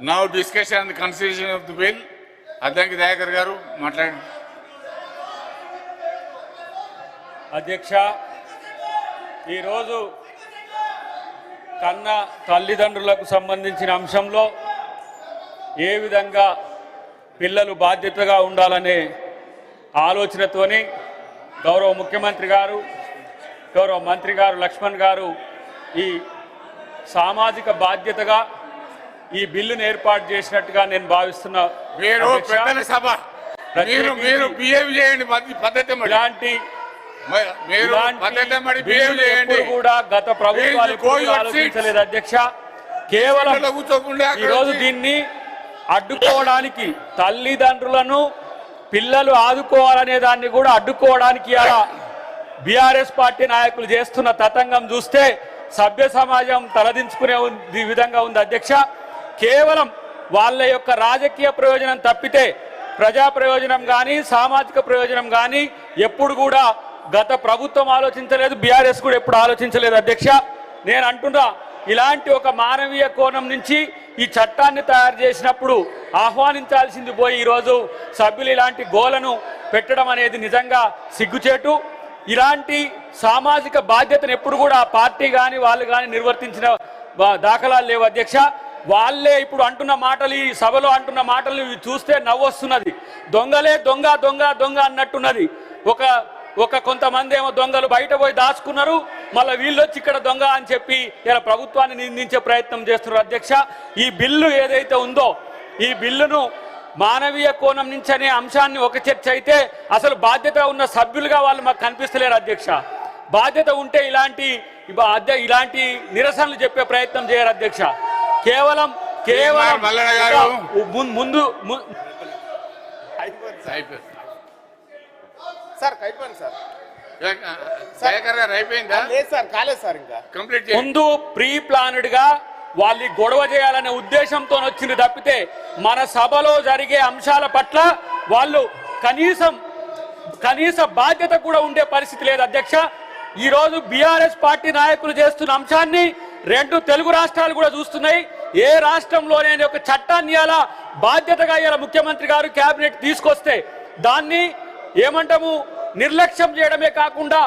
Now discussion on the consideration of the bill. Adyanki Dayakar garu మాట్లాడండి. అధ్యక్ష, ఈరోజు కన్న తల్లిదండ్రులకు సంబంధించిన అంశంలో ఏ విధంగా పిల్లలు బాధ్యతగా ఉండాలనే ఆలోచనతోని గౌరవ ముఖ్యమంత్రి గారు, గౌరవ మంత్రి గారు లక్ష్మణ్ గారు ఈ సామాజిక బాధ్యతగా ఈ బిల్లును ఏర్పాటు చేసినట్టుగా నేను భావిస్తున్నా. కూడా గత ప్రభుత్వాలు ఆలోచించలేదు అధ్యక్ష. కేవలం ఈరోజు దీన్ని అడ్డుకోవడానికి, తల్లిదండ్రులను పిల్లలు ఆదుకోవాలనే దాన్ని కూడా అడ్డుకోవడానికి అలా బీఆర్ఎస్ పార్టీ నాయకులు చేస్తున్న తతంగం చూస్తే సభ్య సమాజం తలదించుకునే విధంగా ఉంది అధ్యక్ష. కేవలం వాళ్ళ యొక్క రాజకీయ ప్రయోజనం తప్పితే ప్రజా ప్రయోజనం కానీ సామాజిక ప్రయోజనం కానీ ఎప్పుడు కూడా గత ప్రభుత్వం ఆలోచించలేదు, బీఆర్ఎస్ కూడా ఎప్పుడు ఆలోచించలేదు అధ్యక్ష. నేను అంటున్నా, ఇలాంటి ఒక మానవీయ కోణం నుంచి ఈ చట్టాన్ని తయారు చేసినప్పుడు ఆహ్వానించాల్సింది పోయి ఈరోజు సభ్యులు ఇలాంటి గోలను పెట్టడం అనేది నిజంగా సిగ్గుచేటు. ఇలాంటి సామాజిక బాధ్యతను ఎప్పుడు కూడా పార్టీ కానీ వాళ్ళు కానీ నిర్వర్తించిన దాఖలాలు లేవు అధ్యక్ష. వాళ్ళే ఇప్పుడు అంటున్న మాటలు, ఈ సభలో అంటున్న మాటలు చూస్తే నవ్వొస్తున్నది. దొంగలే దొంగ దొంగ దొంగ అన్నట్టున్నది. ఒక కొంతమంది ఏమో దొంగలు బయట పోయి దాచుకున్నారు, మళ్ళీ వీళ్ళు వచ్చి ఇక్కడ దొంగ అని చెప్పి ఇలా ప్రభుత్వాన్ని నిందించే ప్రయత్నం చేస్తున్నారు అధ్యక్ష. ఈ బిల్లు ఏదైతే ఉందో ఈ బిల్లును మానవీయ కోణం నుంచి అనే అంశాన్ని ఒక చర్చ అయితే అసలు బాధ్యత ఉన్న సభ్యులుగా వాళ్ళు మాకు కనిపిస్తలేరు అధ్యక్ష. బాధ్యత ఉంటే ఇలాంటి నిరసనలు చెప్పే ప్రయత్నం చేయరు అధ్యక్ష. కేవలం ముందు ముందు ప్రీ ప్లాన్డ్ గా వాళ్ళు గొడవ చేయాలనే ఉద్దేశంతో వచ్చింది తప్పితే మన సభలో జరిగే అంశాల పట్ల వాళ్ళు కనీస బాధ్యత కూడా ఉండే పరిస్థితి లేదు అధ్యక్ష. ఈరోజు బీఆర్ఎస్ పార్టీ నాయకులు చేస్తున్న అంశాన్ని 2 తెలుగు రాష్ట్రాలు కూడా చూస్తున్నాయి. ఏ రాష్ట్రంలోనే ఒక చట్టాన్ని ఇలా బాధ్యతగా ఇలా ముఖ్యమంత్రి గారు కేబినెట్ తీసుకొస్తే దాన్ని ఏమంటాము నిర్లక్ష్యం చేయడమే కాకుండా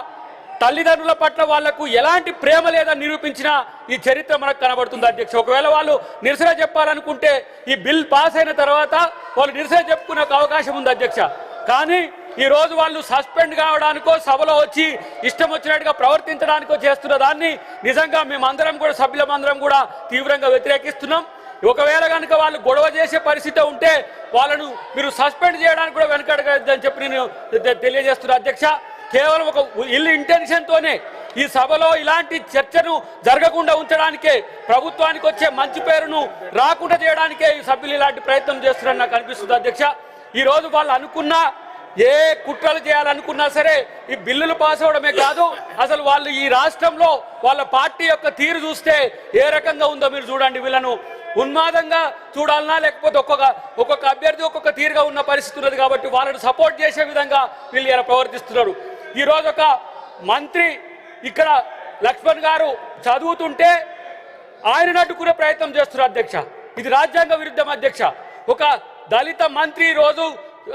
తల్లిదండ్రుల పట్ల వాళ్లకు ఎలాంటి ప్రేమ లేదని నిరూపించిన ఈ చరిత్ర మనకు కనబడుతుంది అధ్యక్ష. ఒకవేళ వాళ్ళు నిరసన చెప్పాలనుకుంటే ఈ బిల్ పాస్ అయిన తర్వాత వాళ్ళు నిరసన చెప్పుకునే అవకాశం ఉంది అధ్యక్ష. కానీ ఈ రోజు వాళ్ళు సస్పెండ్ కావడానికో సభలో వచ్చి ఇష్టం వచ్చినట్టుగా ప్రవర్తించడానికో చేస్తున్న దాన్ని నిజంగా మేమందరం కూడా సభ్యులమందరం కూడా తీవ్రంగా వ్యతిరేకిస్తున్నాం. ఒకవేళ కనుక వాళ్ళు గొడవ చేసే పరిస్థితి ఉంటే వాళ్ళను మీరు సస్పెండ్ చేయడానికి కూడా వెనకడగదని చెప్పి నేను తెలియజేస్తున్నా అధ్యక్ష. కేవలం ఒక ఇల్లు ఇంటెన్షన్తోనే ఈ సభలో ఇలాంటి చర్చను జరగకుండా ఉంచడానికే, ప్రభుత్వానికి వచ్చే మంచి పేరును రాకుండా చేయడానికే ఈ సభ్యులు ఇలాంటి ప్రయత్నం చేస్తున్నారని నాకు అనిపిస్తుంది అధ్యక్ష. ఈ రోజు వాళ్ళు అనుకున్న ఏ కుట్రలు చేయాలనుకున్నా సరే ఈ బిల్లులు పాస్ అవడమే కాదు, అసలు వాళ్ళు ఈ రాష్ట్రంలో వాళ్ళ పార్టీ యొక్క తీరు చూస్తే ఏ రకంగా ఉందో మీరు చూడండి. వీళ్ళను ఉన్మాదంగా చూడాలన్నా లేకపోతే ఒక్కొక్క అభ్యర్థి ఒక్కొక్క తీరుగా ఉన్న పరిస్థితి ఉన్నది. కాబట్టి వాళ్ళని సపోర్ట్ చేసే విధంగా వీళ్ళు ఇలా ప్రవర్తిస్తున్నారు. ఈరోజు ఒక మంత్రి ఇక్కడ లక్ష్మణ్ గారు చదువుతుంటే ఆయనను అడ్డుకునే ప్రయత్నం చేస్తున్నారు అధ్యక్ష. ఇది రాజ్యాంగ విరుద్ధం అధ్యక్ష. ఒక దళిత మంత్రి రోజు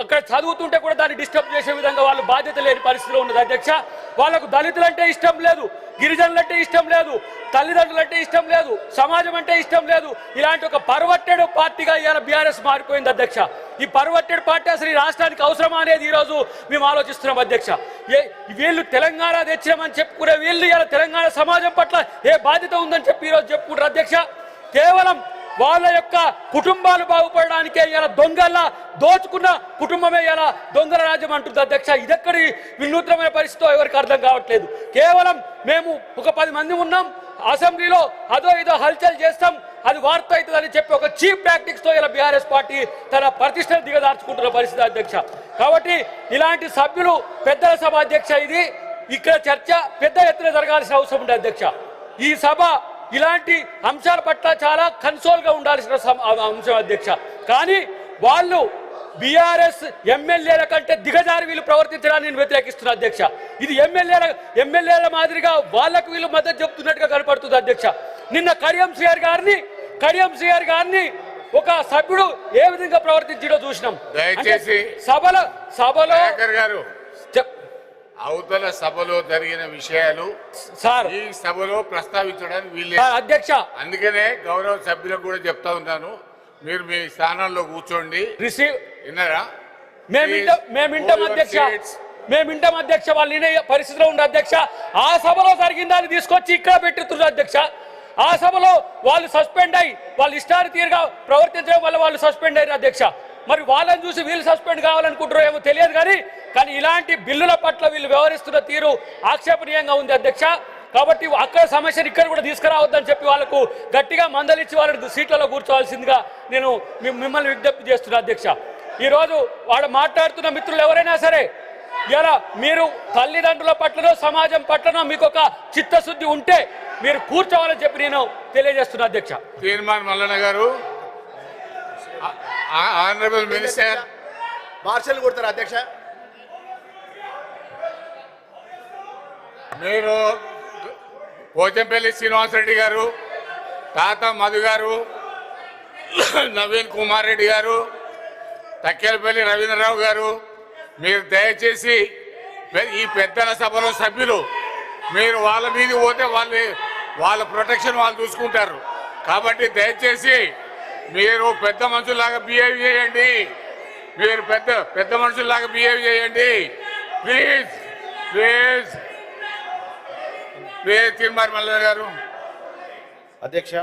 అక్కడ చదువుతుంటే కూడా దాన్ని డిస్టర్బ్ చేసే విధంగా వాళ్ళు బాధ్యత లేని పరిస్థితిలో ఉన్నది అధ్యక్ష. వాళ్ళకు దళితులంటే ఇష్టం లేదు, గిరిజనులంటే ఇష్టం లేదు, తల్లిదండ్రులంటే ఇష్టం లేదు, సమాజం అంటే ఇష్టం లేదు. ఇలాంటి ఒక పర్వర్టెడ్ పార్టీగా ఇవాళ బీఆర్ఎస్ మారిపోయింది అధ్యక్ష. ఈ పర్వర్టెడ్ పార్టీ అసలు ఈ రాష్ట్రానికి అవసరమా అనేది ఈరోజు మేము ఆలోచిస్తున్నాం అధ్యక్ష. వీళ్ళు తెలంగాణ తెచ్చామని చెప్పుకునే వీళ్ళు ఇలా తెలంగాణ సమాజం పట్ల ఏ బాధ్యత ఉందని చెప్పి ఈరోజు చెప్పుకుంటారు అధ్యక్ష. కేవలం వాళ్ళ యొక్క కుటుంబాలు బాగుపడడానికే ఇలా దొంగల్లా దోచుకున్న కుటుంబమే ఇలా దొంగల రాజ్యం అంటుంది అధ్యక్ష. ఇదెక్కడి వినూత్నమైన పరిస్థితితో ఎవరికి అర్థం కావట్లేదు. కేవలం మేము ఒక 10 మంది ఉన్నాం, అసెంబ్లీలో అదో ఇదో హల్చల్ చేస్తాం, అది వార్త అవుతుందని చెప్పి ఒక చీప్ టాక్టిక్స్తో ఇలా బీఆర్ఎస్ పార్టీ తన ప్రతిష్టను దిగదార్చుకుంటున్న పరిస్థితి అధ్యక్ష. కాబట్టి ఇలాంటి సభ్యులు పెద్దల సభ అధ్యక్ష, ఇది ఇక్కడ చర్చ పెద్ద ఎత్తున జరగాల్సిన అవసరం ఉంది అధ్యక్ష. ఈ సభ ఇలాంటి అంశాల పట్ల చాలా కన్సోల్గా ఉండాల్సిన అంశం అధ్యక్ష. కానీ వాళ్ళు బీఆర్ఎస్ ఎమ్మెల్యేల కంటే దిగజారి వీళ్ళు ప్రవర్తించడాన్ని నేను వ్యతిరేకిస్తున్నా అధ్యక్ష. ఇది ఎమ్మెల్యేల మాదిరిగా వాళ్ళకు వీళ్ళు మద్దతు చెప్తున్నట్టుగా కనపడుతుంది అధ్యక్ష. నిన్న కడియం శ్రీహరి గారిని ఒక సభ్యుడు ఏ విధంగా ప్రవర్తించడో చూసినాం. దయచేసి సభలో దయాకర్ గారు చెప్ అవతల సభలో జరిగిన విషయాలు సార్ ఈ సభలో ప్రస్తావించడానికి వీల్లేదు సార్ అధ్యక్ష. అందుకనే గౌరవ సభ్యులకు కూడా చెప్తా ఉన్నాను, మీరు మీ స్థానంలో కూర్చోండి. రిసీవ్ విన్నారా? మేమింటాం అధ్యక్ష, మేమింటాం అధ్యక్ష. వాళ్ళు వినే పరిస్థితిలో ఉండే అధ్యక్ష. ఆ సభలో జరిగిన దాన్ని తీసుకొచ్చి ఇక్కడ పెట్టుతున్నారు అధ్యక్ష. ఆ సభలో వాళ్ళు సస్పెండ్ అయ్యి వాళ్ళు ఇష్టారీతిగా ప్రవర్తించడం వల్ల వాళ్ళు సస్పెండ్ అయ్యారు అధ్యక్ష. మరి వాళ్ళని చూసి వీళ్ళు సస్పెండ్ కావాలనుకుంటారో ఏమో తెలియదు కానీ ఇలాంటి బిల్లుల పట్ల వీళ్ళు వ్యవహరిస్తున్న తీరు ఆక్షేపణీయంగా ఉంది అధ్యక్ష. కాబట్టి అక్కడ సమస్యను ఇక్కడ కూడా తీసుకురావద్దని చెప్పి వాళ్ళకు గట్టిగా మందలిచ్చి వాళ్ళని సీట్లలో కూర్చోవాల్సిందిగా నేను మిమ్మల్ని విజ్ఞప్తి చేస్తున్నా అధ్యక్ష. ఈరోజు వాళ్ళు మాట్లాడుతున్న మిత్రులు ఎవరైనా సరే ఇలా మీరు తల్లిదండ్రుల పట్లనో సమాజం పట్లనో మీకు ఒక చిత్తశుద్ధి ఉంటే మీరు కూర్చోవాలని చెప్పి నేను తెలియజేస్తున్నా అధ్యక్ష. తీర్మాన్ Mallanna garu, honourable minister martial కొడతారు అధ్యక్ష. మీరు పోచంపల్లి శ్రీనివాసరెడ్డి గారు, తాత మధు గారు, నవీన్ కుమార్ రెడ్డి గారు, తక్కేలపల్లి రవీంద్రరావు గారు, మీరు దయచేసి ఈ పెద్దల సభలో సభ్యులు మీరు వాళ్ళ మీద పోతే వాళ్ళ ప్రొటెక్షన్ వాళ్ళు చూసుకుంటారు. కాబట్టి దయచేసి మీరు పెద్ద మనుషుల్లాగా బిహేవ్ చేయండి, మీరు పెద్ద మనుషుల్లాగా బిహేవ్ చేయండి please please please. తీర్మాన్ Mallanna garu. అధ్యక్ష